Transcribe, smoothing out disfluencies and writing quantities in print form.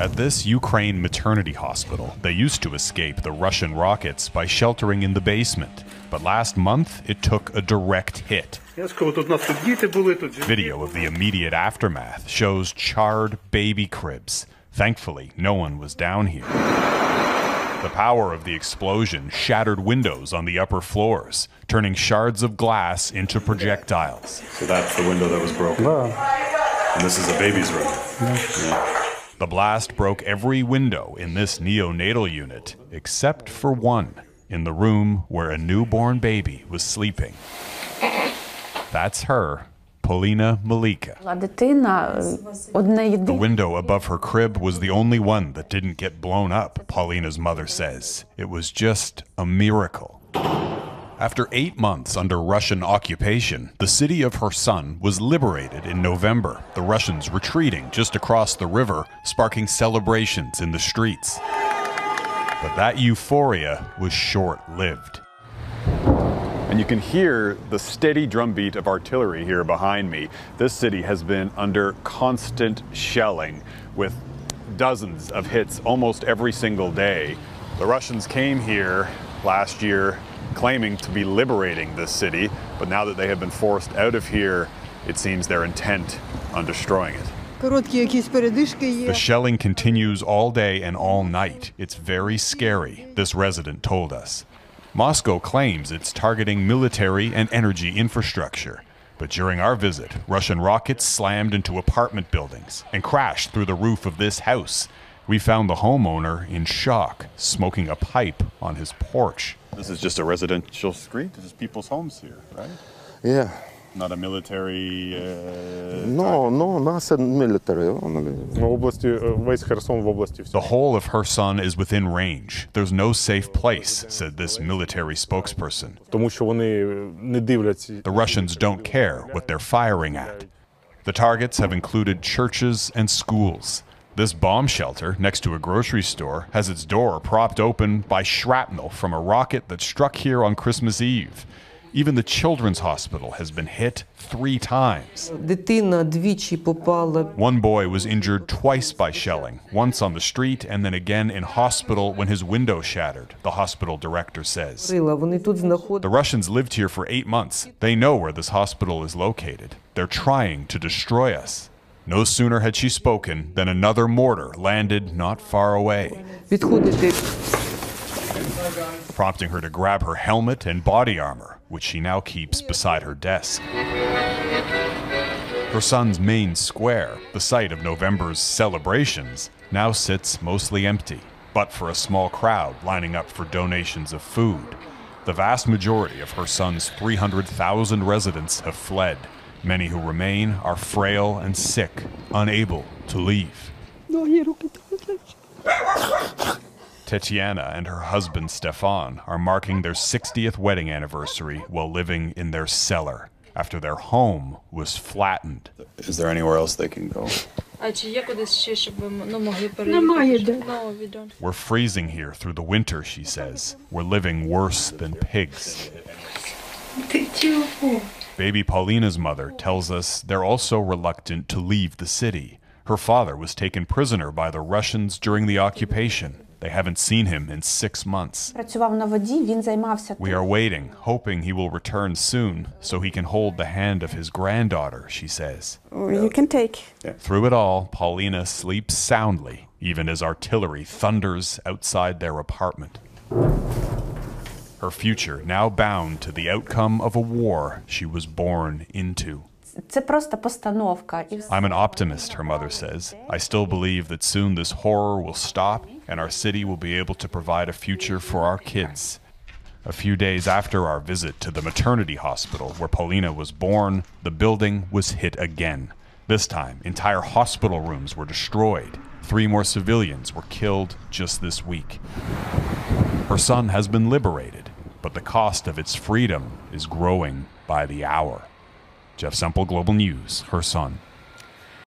At this Ukraine maternity hospital, they used to escape the Russian rockets by sheltering in the basement. But last month, it took a direct hit. Video of the immediate aftermath shows charred baby cribs. Thankfully, no one was down here. The power of the explosion shattered windows on the upper floors, turning shards of glass into projectiles. So that's the window that was broken. And this is a baby's room. Yeah. The blast broke every window in this neonatal unit, except for one, in the room where a newborn baby was sleeping. That's her, Polina Malika. The window above her crib was the only one that didn't get blown up, Paulina's mother says. It was just a miracle. After 8 months under Russian occupation, the city of Kherson was liberated in November, the Russians retreating just across the river, sparking celebrations in the streets. But that euphoria was short-lived. And you can hear the steady drumbeat of artillery here behind me. This city has been under constant shelling with dozens of hits almost every single day. The Russians came here last year claiming to be liberating this city, but now that they have been forced out of here, it seems they're intent on destroying it. The shelling continues all day and all night. It's very scary, this resident told us. Moscow claims it's targeting military and energy infrastructure. But during our visit, Russian rockets slammed into apartment buildings and crashed through the roof of this house. We found the homeowner in shock, smoking a pipe on his porch. This is just a residential street? This is people's homes here, right? Yeah. Not a military... No, not military. The whole of Kherson is within range. There's no safe place, said this military spokesperson. The Russians don't care what they're firing at. The targets have included churches and schools. This bomb shelter, next to a grocery store, has its door propped open by shrapnel from a rocket that struck here on Christmas Eve. Even the children's hospital has been hit 3 times. One boy was injured twice by shelling, once on the street and then again in hospital when his window shattered, the hospital director says. The Russians lived here for 8 months. They know where this hospital is located. They're trying to destroy us. No sooner had she spoken than another mortar landed not far away, prompting her to grab her helmet and body armor, which she now keeps beside her desk. Kherson's main square, the site of November's celebrations, now sits mostly empty, but for a small crowd lining up for donations of food. The vast majority of Kherson's 300,000 residents have fled. Many who remain are frail and sick, unable to leave. Tetiana and her husband Stefan are marking their 60th wedding anniversary while living in their cellar after their home was flattened. Is there anywhere else they can go? We're freezing here through the winter, she says. We're living worse than pigs. Baby Paulina's mother tells us they're also reluctant to leave the city. Her father was taken prisoner by the Russians during the occupation. They haven't seen him in 6 months. We are waiting, hoping he will return soon so he can hold the hand of his granddaughter, she says. You can take. Through it all, Paulina sleeps soundly, even as artillery thunders outside their apartment. Her future now bound to the outcome of a war she was born into. I'm an optimist, her mother says. I still believe that soon this horror will stop and our city will be able to provide a future for our kids. A few days after our visit to the maternity hospital where Paulina was born, the building was hit again. This time, entire hospital rooms were destroyed. 3 more civilians were killed just this week. Kherson has been liberated, but the cost of its freedom is growing by the hour. Jeff Semple, Global News, Kherson.